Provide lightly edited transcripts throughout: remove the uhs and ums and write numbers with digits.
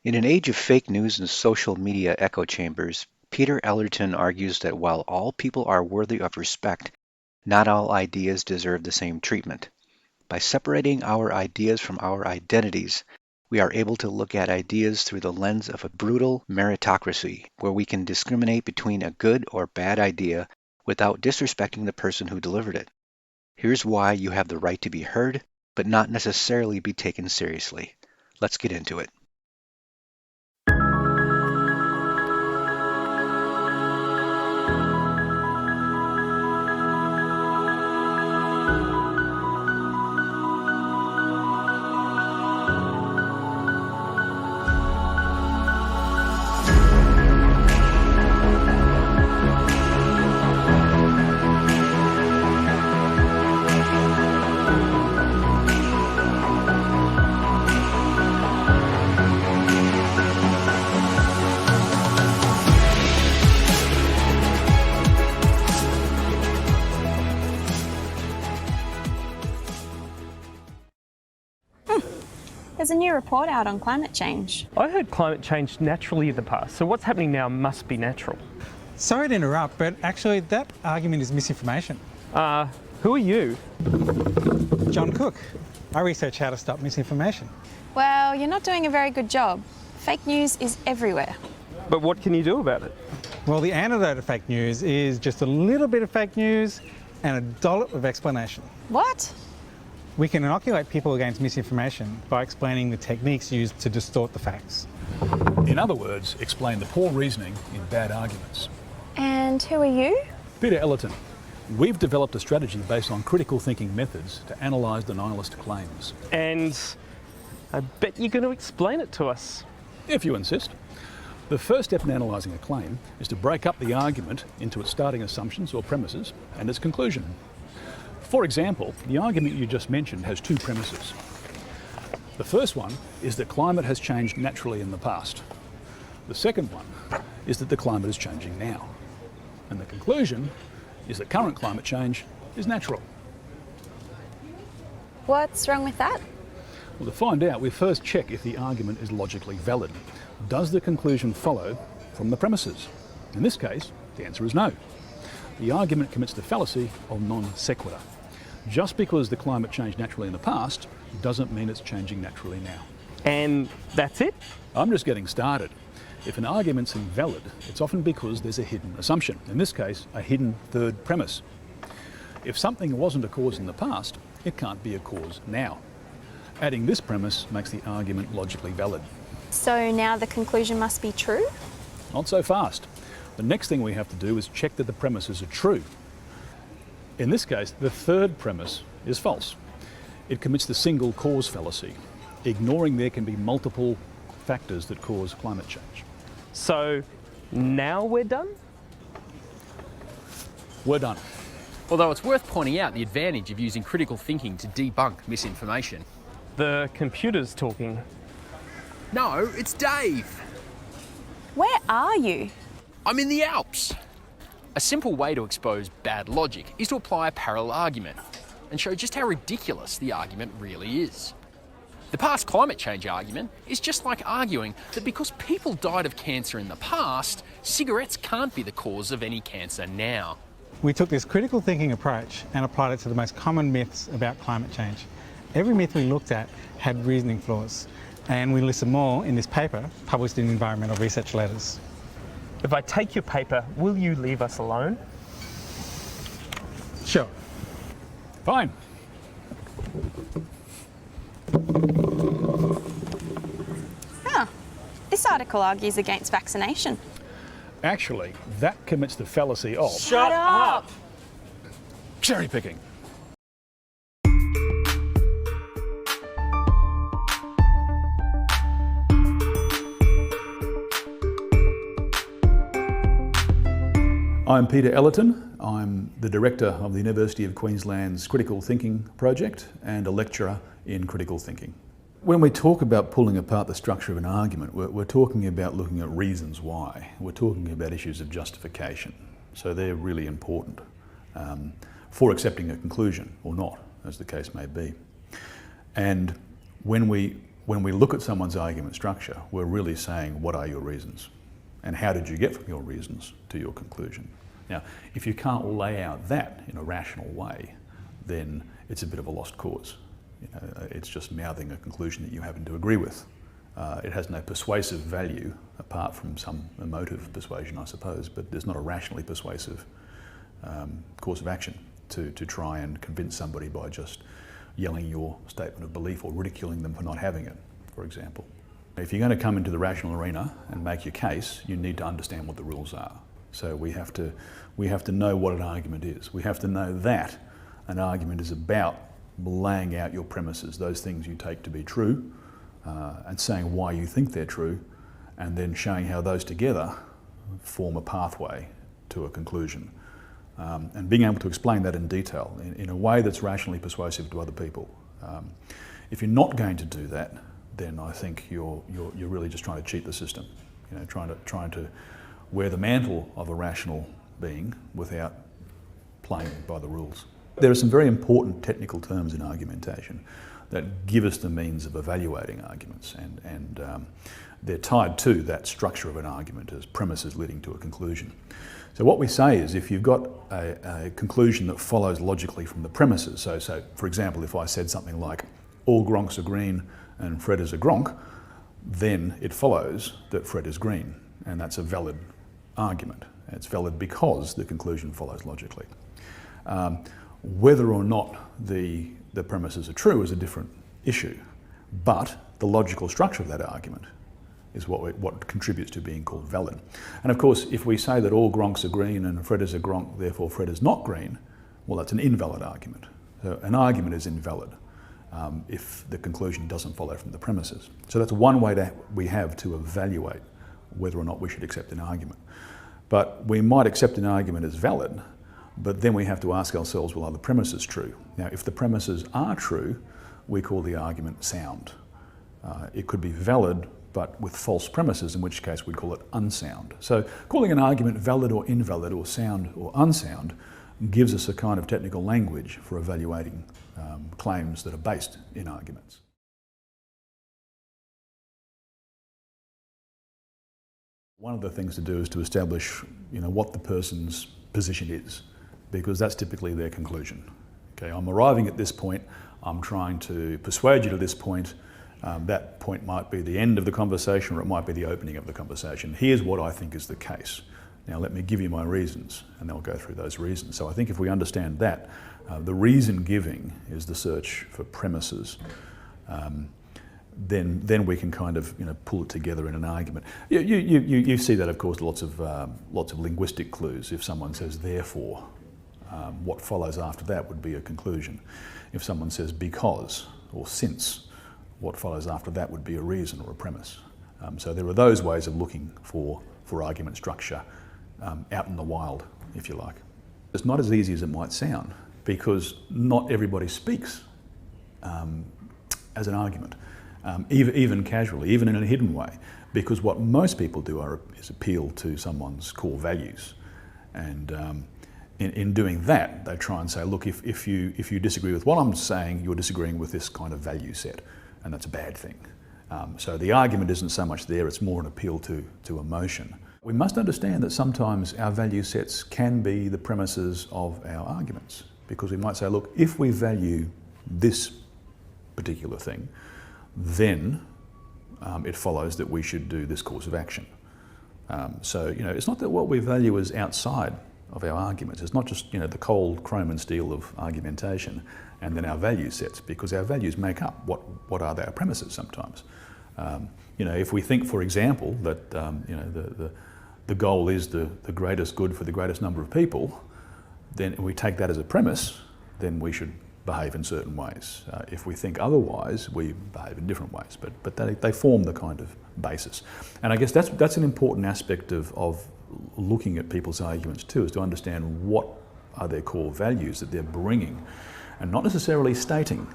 In an age of fake news and social media echo chambers, Peter Ellerton argues that while all people are worthy of respect, not all ideas deserve the same treatment. By separating our ideas from our identities, we are able to look at ideas through the lens of a brutal meritocracy, where we can discriminate between a good or bad idea without disrespecting the person who delivered it. Here's why you have the right to be heard, but not necessarily be taken seriously. Let's get into it. There's a new report out on climate change. I heard climate change naturally in the past, so what's happening now must be natural. Sorry to interrupt, but actually that argument is misinformation. Who are you? John Cook. I research how to stop misinformation. Well, you're not doing a very good job. Fake news is everywhere. But what can you do about it? Well, the antidote to fake news is just a little bit of fake news and a dollop of explanation. What? We can inoculate people against misinformation by explaining the techniques used to distort the facts. In other words, explain the poor reasoning in bad arguments. And who are you? Peter Ellerton. We've developed a strategy based on critical thinking methods to analyse denialist claims. And I bet you're going to explain it to us. If you insist. The first step in analysing a claim is to break up the argument into its starting assumptions or premises and its conclusion. For example, the argument you just mentioned has two premises. The first one is that climate has changed naturally in the past. The second one is that the climate is changing now. And the conclusion is that current climate change is natural. What's wrong with that? Well, to find out, we first check if the argument is logically valid. Does the conclusion follow from the premises? In this case, the answer is no. The argument commits the fallacy of non sequitur. Just because the climate changed naturally in the past doesn't mean it's changing naturally now. And that's it? I'm just getting started. If an argument's invalid, it's often because there's a hidden assumption. In this case, a hidden third premise. If something wasn't a cause in the past, it can't be a cause now. Adding this premise makes the argument logically valid. So now the conclusion must be true? Not so fast. The next thing we have to do is check that the premises are true. In this case, the third premise is false. It commits the single cause fallacy, ignoring there can be multiple factors that cause climate change. So now we're done? We're done. Although it's worth pointing out the advantage of using critical thinking to debunk misinformation. The computer's talking. No, it's Dave. Where are you? I'm in the Alps. A simple way to expose bad logic is to apply a parallel argument and show just how ridiculous the argument really is. The past climate change argument is just like arguing that because people died of cancer in the past, cigarettes can't be the cause of any cancer now. We took this critical thinking approach and applied it to the most common myths about climate change. Every myth we looked at had reasoning flaws, and we listed more in this paper published in Environmental Research Letters. If I take your paper, will you leave us alone? Sure. Fine. Huh. This article argues against vaccination. Actually, that commits the fallacy of Shut up! cherry picking. I'm Peter Ellerton. I'm the Director of the University of Queensland's Critical Thinking Project and a lecturer in critical thinking. When we talk about pulling apart the structure of an argument, we're talking about looking at reasons why. We're talking about issues of justification. So they're really important for accepting a conclusion or not, as the case may be. And when we when we look at someone's argument structure, we're really saying, what are your reasons? And how did you get from your reasons to your conclusion? Now, if you can't lay out that in a rational way, then it's a bit of a lost cause. It's just mouthing a conclusion that you happen to agree with. It has no persuasive value apart from some emotive persuasion, I suppose, but there's not a rationally persuasive course of action to try and convince somebody by just yelling your statement of belief or ridiculing them for not having it, for example. If you're going to come into the rational arena and make your case, you need to understand what the rules are. So we have to know what an argument is. We have to know that an argument is about laying out your premises, those things you take to be true, and saying why you think they're true, and then showing how those together form a pathway to a conclusion. And being able to explain that in detail, in a way that's rationally persuasive to other people. If you're not going to do that, then I think you're really just trying to cheat the system. Trying to wear the mantle of a rational being without playing by the rules. There are some very important technical terms in argumentation that give us the means of evaluating arguments, and they're tied to that structure of an argument as premises leading to a conclusion. So what we say is, if you've got a conclusion that follows logically from the premises, so for example, if I said something like, all gronks are green and Fred is a gronk, then it follows that Fred is green, and that's a valid argument. It's valid because the conclusion follows logically. Whether or not the premises are true is a different issue, but the logical structure of that argument is what contributes to being called valid. And of course, if we say that all gronks are green and Fred is a gronk, therefore Fred is not green, well, that's an invalid argument. So an argument is invalid if the conclusion doesn't follow from the premises. So that's one way we have to evaluate whether or not we should accept an argument. But we might accept an argument as valid, but then we have to ask ourselves, well, are the premises true? Now, if the premises are true, we call the argument sound. It could be valid, but with false premises, in which case we call it unsound. So calling an argument valid or invalid or sound or unsound gives us a kind of technical language for evaluating claims that are based in arguments. One of the things to do is to establish, what the person's position is, because that's typically their conclusion. Okay, I'm arriving at this point, I'm trying to persuade you to this point. That point might be the end of the conversation, or it might be the opening of the conversation. Here's what I think is the case. Now let me give you my reasons, and they'll go through those reasons. So I think if we understand that, the reason giving is the search for premises. Then we can kind of pull it together in an argument. You see that, of course, lots of linguistic clues. If someone says therefore, what follows after that would be a conclusion. If someone says because or since, what follows after that would be a reason or a premise. So there are those ways of looking for argument structure out in the wild, if you like. It's not as easy as it might sound, because not everybody speaks as an argument, even casually, even in a hidden way, because what most people do is appeal to someone's core values. And in doing that, they try and say, look, if you disagree with what I'm saying, you're disagreeing with this kind of value set, and that's a bad thing. So the argument isn't so much there, it's more an appeal to emotion. We must understand that sometimes our value sets can be the premises of our arguments, because we might say, look, if we value this particular thing, then it follows that we should do this course of action. So it's not that what we value is outside of our arguments. It's not just the cold chrome and steel of argumentation and then our value sets, because our values make up what are our premises sometimes. If we think, for example, that the goal is the greatest good for the greatest number of people, then we take that as a premise, then we should behave in certain ways. If we think otherwise, we behave in different ways, but they form the kind of basis. And I guess that's an important aspect of looking at people's arguments too, is to understand what are their core values that they're bringing, and not necessarily stating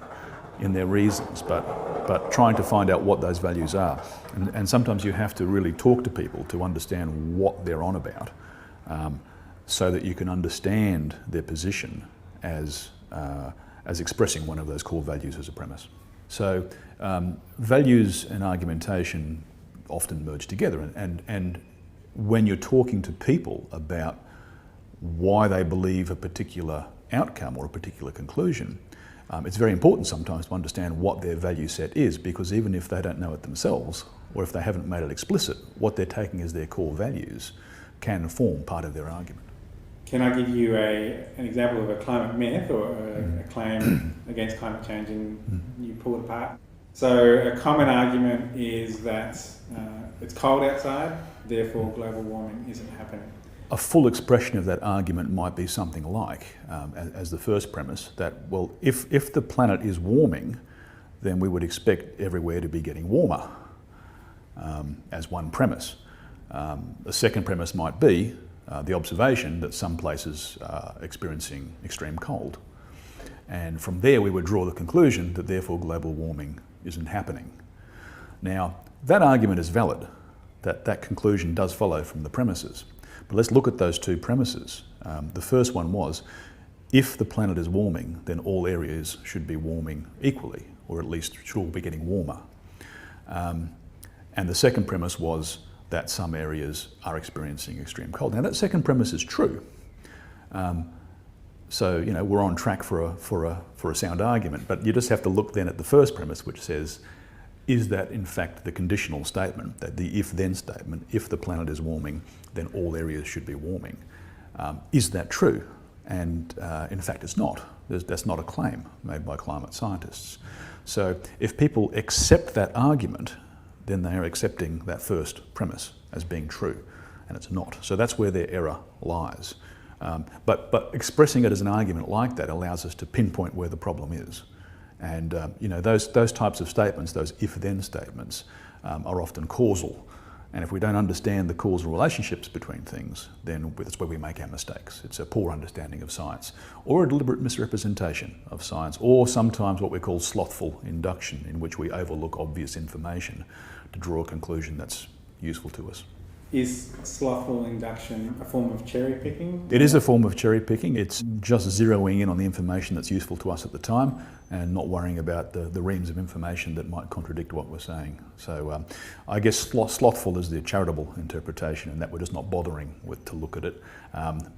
in their reasons, but trying to find out what those values are. And sometimes you have to really talk to people to understand what they're on about, so that you can understand their position as expressing one of those core values as a premise. So values and argumentation often merge together, and when you're talking to people about why they believe a particular outcome or a particular conclusion, it's very important sometimes to understand what their value set is, because even if they don't know it themselves, or if they haven't made it explicit, what they're taking as their core values can form part of their argument. Can I give you an example of a climate myth or a claim against climate change, and you pull it apart? So a common argument is that it's cold outside, therefore global warming isn't happening. A full expression of that argument might be something like, as the first premise, that, well, if the planet is warming, then we would expect everywhere to be getting warmer, as one premise. The second premise might be the observation that some places are experiencing extreme cold. And from there we would draw the conclusion that therefore global warming isn't happening. Now, that argument is valid, that conclusion does follow from the premises. But let's look at those two premises. The first one was, if the planet is warming, then all areas should be warming equally, or at least should all be getting warmer. And the second premise was that some areas are experiencing extreme cold. Now that second premise is true. So, you know, we're on track for a sound argument, but you just have to look then at the first premise, which says, is that in fact the conditional statement, that the if-then statement, if the planet is warming, then all areas should be warming. Is that true? And in fact it's not. That's not a claim made by climate scientists. So if people accept that argument, then they are accepting that first premise as being true, and it's not. So that's where their error lies. But expressing it as an argument like that allows us to pinpoint where the problem is. And you know, those types of statements, those if-then statements, are often causal. And if we don't understand the causal relationships between things, then that's where we make our mistakes. It's a poor understanding of science, or a deliberate misrepresentation of science, or sometimes what we call slothful induction, in which we overlook obvious information to draw a conclusion that's useful to us. Is slothful induction a form of cherry picking? It is a form of cherry picking. It's just zeroing in on the information that's useful to us at the time and not worrying about the reams of information that might contradict what we're saying. So I guess slothful is the charitable interpretation, and that we're just not bothering to look at it.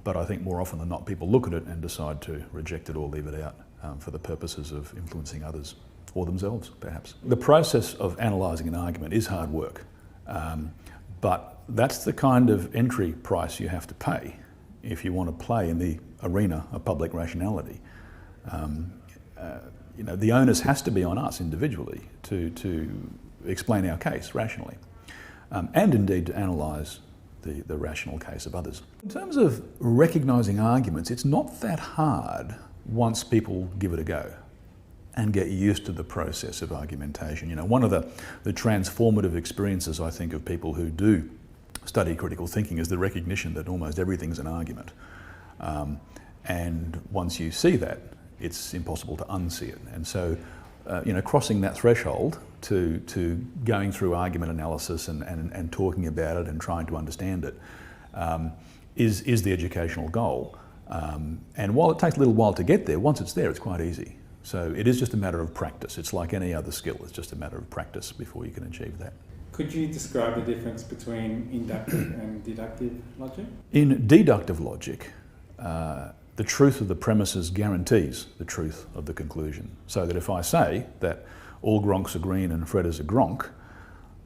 But I think more often than not people look at it and decide to reject it or leave it out for the purposes of influencing others or themselves, perhaps. The process of analysing an argument is hard work. But that's the kind of entry price you have to pay if you want to play in the arena of public rationality. You know, the onus has to be on us individually to explain our case rationally, and indeed to analyse the rational case of others. In terms of recognising arguments, it's not that hard once people give it a go and get used to the process of argumentation. You know, one of the transformative experiences, I think, of people who do study critical thinking is the recognition that almost everything's an argument. And once you see that, it's impossible to unsee it. And so, you know, crossing that threshold to going through argument analysis and talking about it and trying to understand it is the educational goal. And while it takes a little while to get there, once it's there, it's quite easy. So it is just a matter of practice. It's like any other skill. It's just a matter of practice before you can achieve that. Could you describe the difference between inductive and deductive logic? In deductive logic, the truth of the premises guarantees the truth of the conclusion. So that if I say that all Gronks are green and Fred is a Gronk,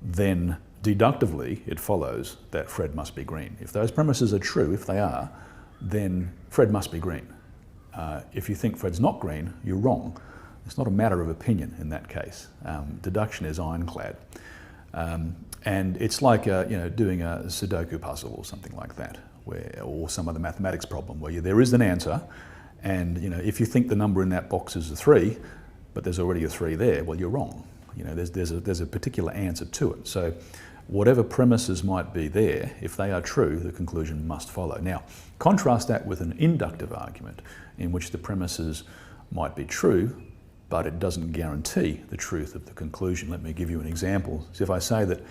then deductively it follows that Fred must be green. If those premises are true, if they are, then Fred must be green. If you think Fred's not green, you're wrong. It's not a matter of opinion in that case. Deduction is ironclad. And it's like you know, doing a Sudoku puzzle or something like that, or some other mathematics problem where there is an answer, and you know, if you think the number in that box is a 3, but there's already a 3 there, well, you're wrong. You know, there's a particular answer to it. So whatever premises might be there, if they are true, the conclusion must follow. Now, contrast that with an inductive argument in which the premises might be true, but it doesn't guarantee the truth of the conclusion. Let me give you an example. So if I say that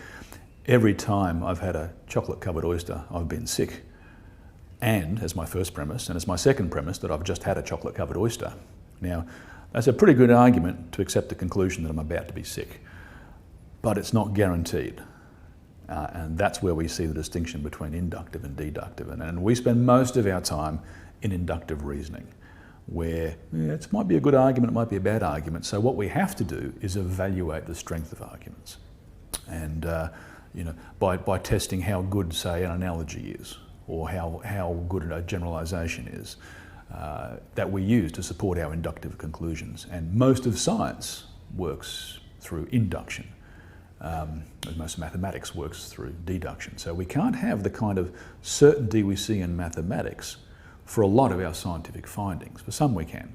every time I've had a chocolate-covered oyster, I've been sick, and as my first premise, and as my second premise, that I've just had a chocolate-covered oyster. Now, That's a pretty good argument to accept the conclusion that I'm about to be sick, but it's not guaranteed. And that's where we see the distinction between inductive and deductive. And we spend most of our time in inductive reasoning, where it might be a good argument, it might be a bad argument. So what we have to do is evaluate the strength of arguments. And by testing how good, say, an analogy is, or how good a generalisation is, that we use to support our inductive conclusions. And most of science works through induction. Most mathematics works through deduction. So we can't have the kind of certainty we see in mathematics for a lot of our scientific findings. For some we can,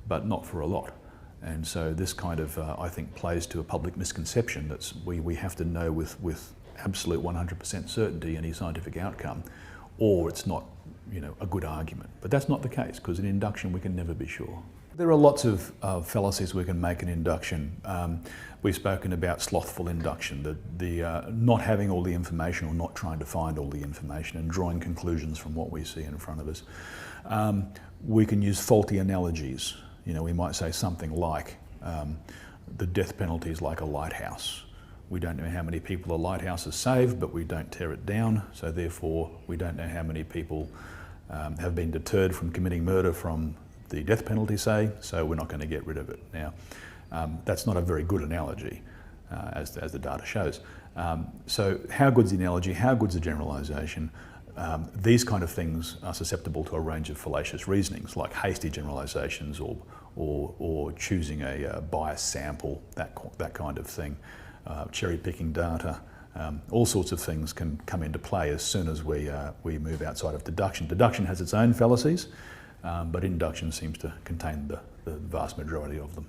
but not for a lot. And so this kind of, I think, plays to a public misconception that we have to know with absolute 100% certainty any scientific outcome, or it's not, a good argument. But that's not the case, because in induction we can never be sure. There are lots of fallacies we can make in induction. We've spoken about slothful induction, the not having all the information or not trying to find all the information and drawing conclusions from what we see in front of us. We can use faulty analogies. We might say something like, the death penalty is like a lighthouse. We don't know how many people a lighthouse has saved, but we don't tear it down, so therefore we don't know how many people have been deterred from committing murder from the death penalty, say, so we're not going to get rid of it. Now, that's not a very good analogy, as the data shows. So how good's the analogy? How good's the generalisation? These kind of things are susceptible to a range of fallacious reasonings, like hasty generalisations or choosing a biased sample, that kind of thing, cherry-picking data. All sorts of things can come into play as soon as we move outside of deduction. Deduction has its own fallacies, but induction seems to contain the vast majority of them.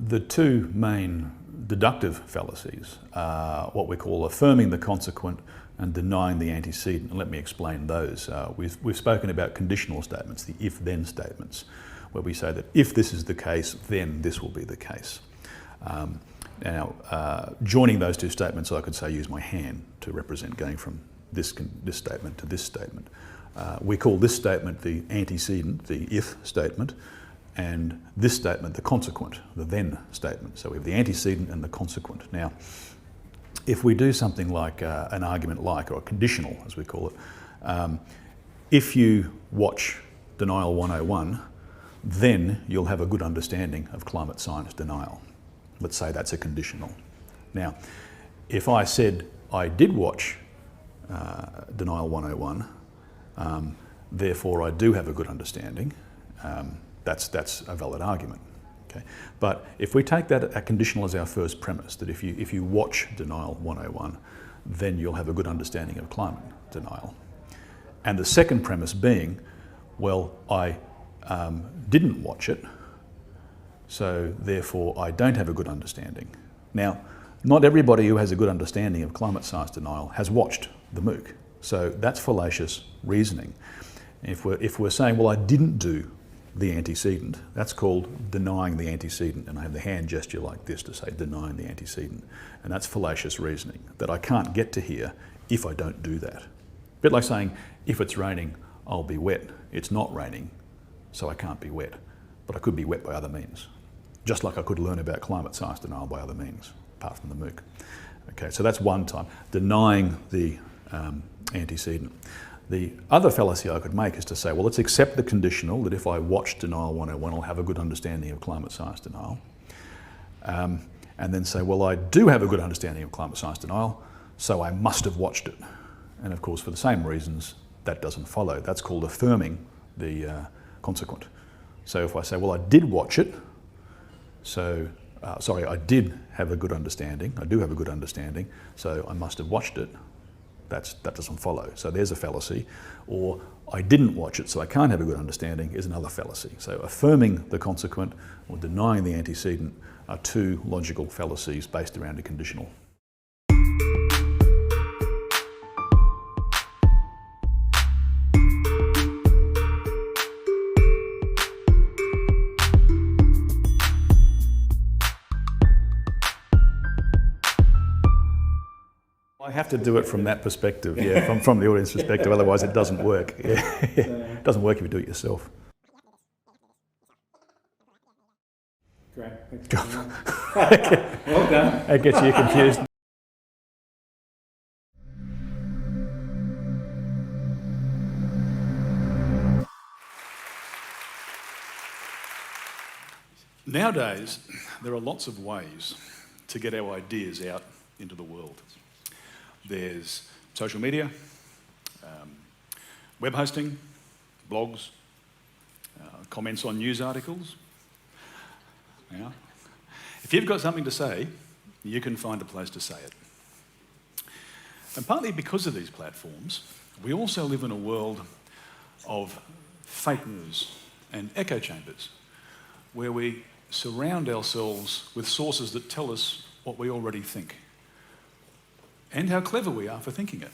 The two main deductive fallacies are what we call affirming the consequent and denying the antecedent. And let me explain those. We've spoken about conditional statements, the if-then statements, where we say that if this is the case, then this will be the case. Now, joining those two statements, I could say use my hand to represent going from this statement to this statement. We call this statement the antecedent, the if statement, and this statement the consequent, the then statement. So we have the antecedent and the consequent. Now, if we do something like an argument like, or a conditional as we call it, if you watch Denial 101, then you'll have a good understanding of climate science denial. Let's say that's a conditional. Now, if I said I did watch Denial 101, therefore I do have a good understanding, that's a valid argument. Okay? But if we take that conditional as our first premise, that if you watch Denial 101, then you'll have a good understanding of climate denial. And the second premise being, well, I didn't watch it, so therefore I don't have a good understanding. Now, not everybody who has a good understanding of climate science denial has watched the MOOC, so that's fallacious reasoning. If we're saying, well, I didn't do the antecedent, that's called denying the antecedent, and I have the hand gesture like this to say denying the antecedent, and that's fallacious reasoning, that I can't get to here if I don't do that. A bit like saying, if it's raining, I'll be wet. It's not raining, so I can't be wet, but I could be wet by other means. Just like I could learn about climate science denial by other means, apart from the MOOC. Okay, so that's one time, denying the antecedent. The other fallacy I could make is to say, well, let's accept the conditional that if I watch Denial 101, I'll have a good understanding of climate science denial. And then say, well, I do have a good understanding of climate science denial, so I must have watched it. And of course, for the same reasons, that doesn't follow. That's called affirming the consequent. So if I say, well, I did watch it, so, I did have a good understanding, I do have a good understanding, so I must have watched it, that doesn't follow. So there's a fallacy. Or I didn't watch it, so I can't have a good understanding is another fallacy. So affirming the consequent or denying the antecedent are two logical fallacies based around a conditional. I have to do it from that perspective, yeah, from the audience perspective, otherwise it doesn't work. Yeah. It doesn't work if you do it yourself. Well done. That gets you confused. Nowadays, there are lots of ways to get our ideas out into the world. There's social media, web hosting, blogs, comments on news articles. Yeah. If you've got something to say, you can find a place to say it. And partly because of these platforms, we also live in a world of fake news and echo chambers, where we surround ourselves with sources that tell us what we already think and how clever we are for thinking it.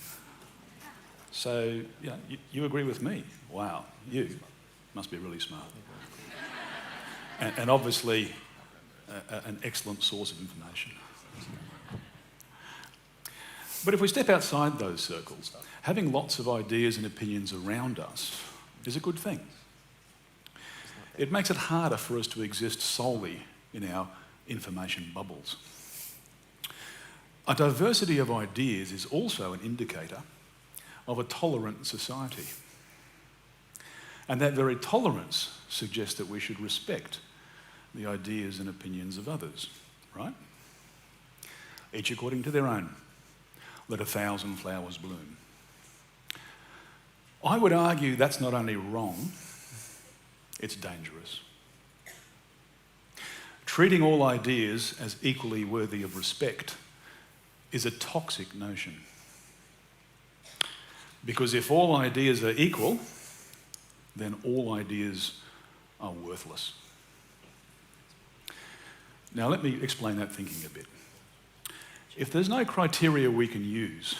So, you agree with me? Wow, you must be really smart. And obviously, an excellent source of information. But if we step outside those circles, having lots of ideas and opinions around us is a good thing. It makes it harder for us to exist solely in our information bubbles. A diversity of ideas is also an indicator of a tolerant society. And that very tolerance suggests that we should respect the ideas and opinions of others, right? Each according to their own. Let 1,000 flowers bloom. I would argue that's not only wrong, it's dangerous. Treating all ideas as equally worthy of respect is a toxic notion. Because if all ideas are equal, then all ideas are worthless. Now let me explain that thinking a bit. If there's no criteria we can use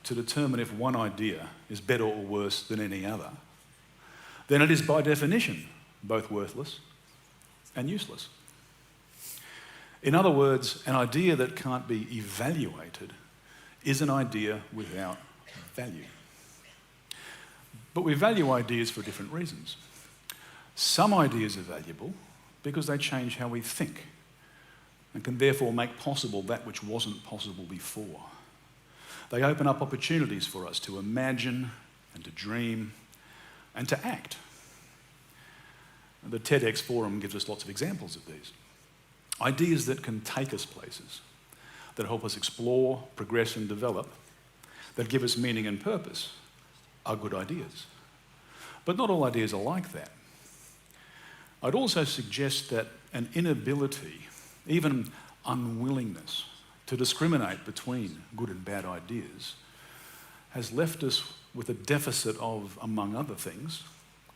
to determine if one idea is better or worse than any other, then it is by definition both worthless and useless. In other words, an idea that can't be evaluated is an idea without value. But we value ideas for different reasons. Some ideas are valuable because they change how we think and can therefore make possible that which wasn't possible before. They open up opportunities for us to imagine and to dream and to act. The TEDx forum gives us lots of examples of these. Ideas that can take us places, that help us explore, progress and develop, that give us meaning and purpose, are good ideas. But not all ideas are like that. I'd also suggest that an inability, even unwillingness, to discriminate between good and bad ideas has left us with a deficit of, among other things,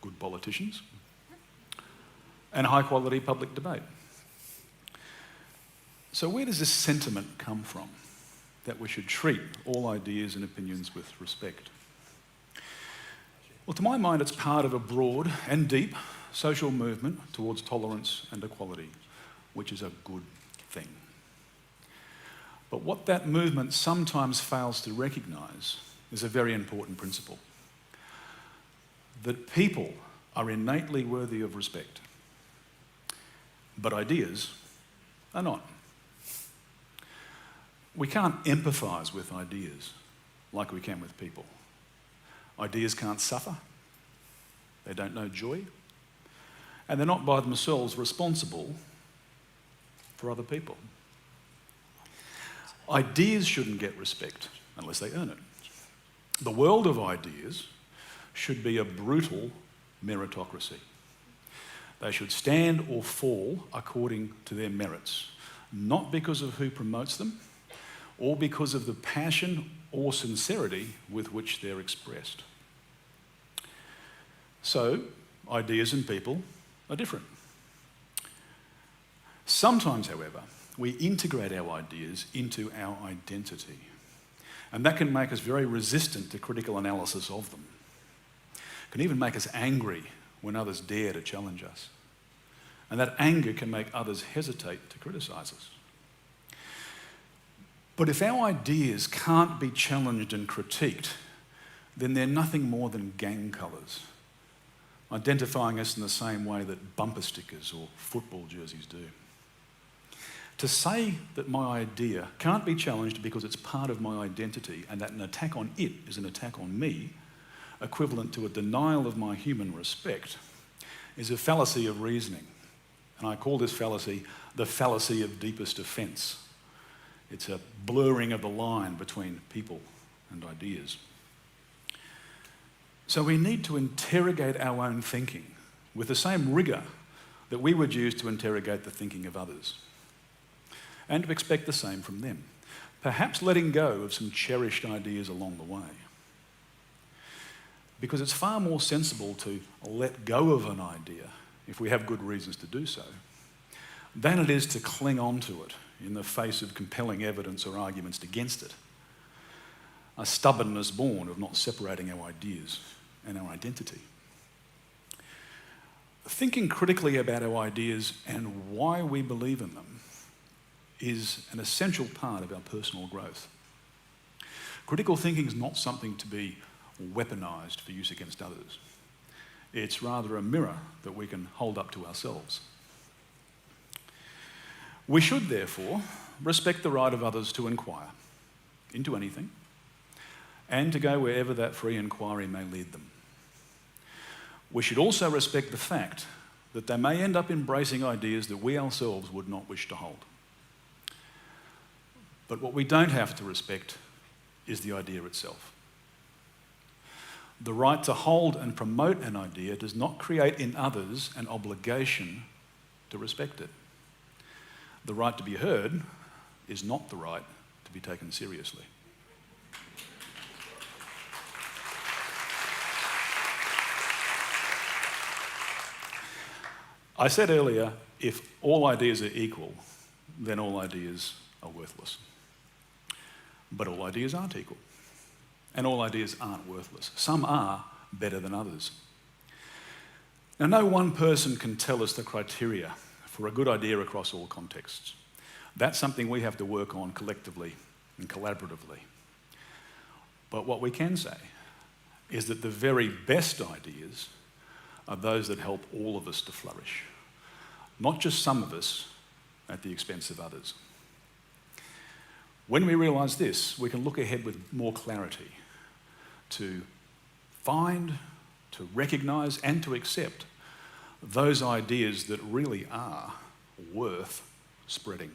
good politicians and high-quality public debate. So where does this sentiment come from, that we should treat all ideas and opinions with respect? Well, to my mind, it's part of a broad and deep social movement towards tolerance and equality, which is a good thing. But what that movement sometimes fails to recognise is a very important principle: that people are innately worthy of respect, but ideas are not. We can't empathise with ideas like we can with people. Ideas can't suffer, they don't know joy, and they're not by themselves responsible for other people. Ideas shouldn't get respect unless they earn it. The world of ideas should be a brutal meritocracy. They should stand or fall according to their merits, not because of who promotes them or because of the passion or sincerity with which they're expressed. So, ideas and people are different. Sometimes, however, we integrate our ideas into our identity, and that can make us very resistant to critical analysis of them. It can even make us angry when others dare to challenge us, and that anger can make others hesitate to criticise us. But if our ideas can't be challenged and critiqued, then they're nothing more than gang colours, identifying us in the same way that bumper stickers or football jerseys do. To say that my idea can't be challenged because it's part of my identity and that an attack on it is an attack on me, equivalent to a denial of my human respect, is a fallacy of reasoning. And I call this fallacy the fallacy of deepest offence. It's a blurring of the line between people and ideas. So we need to interrogate our own thinking with the same rigour that we would use to interrogate the thinking of others, and to expect the same from them, perhaps letting go of some cherished ideas along the way. Because it's far more sensible to let go of an idea, if we have good reasons to do so, than it is to cling on to it in the face of compelling evidence or arguments against it. A stubbornness born of not separating our ideas and our identity. Thinking critically about our ideas and why we believe in them is an essential part of our personal growth. Critical thinking is not something to be weaponised for use against others. It's rather a mirror that we can hold up to ourselves. We should, therefore, respect the right of others to inquire into anything and to go wherever that free inquiry may lead them. We should also respect the fact that they may end up embracing ideas that we ourselves would not wish to hold. But what we don't have to respect is the idea itself. The right to hold and promote an idea does not create in others an obligation to respect it. The right to be heard is not the right to be taken seriously. I said earlier, if all ideas are equal, then all ideas are worthless. But all ideas aren't equal. And all ideas aren't worthless. Some are better than others. Now, no one person can tell us the criteria for a good idea across all contexts. That's something we have to work on collectively and collaboratively. But what we can say is that the very best ideas are those that help all of us to flourish, not just some of us at the expense of others. When we realise this, we can look ahead with more clarity to find, to recognise and to accept those ideas that really are worth spreading.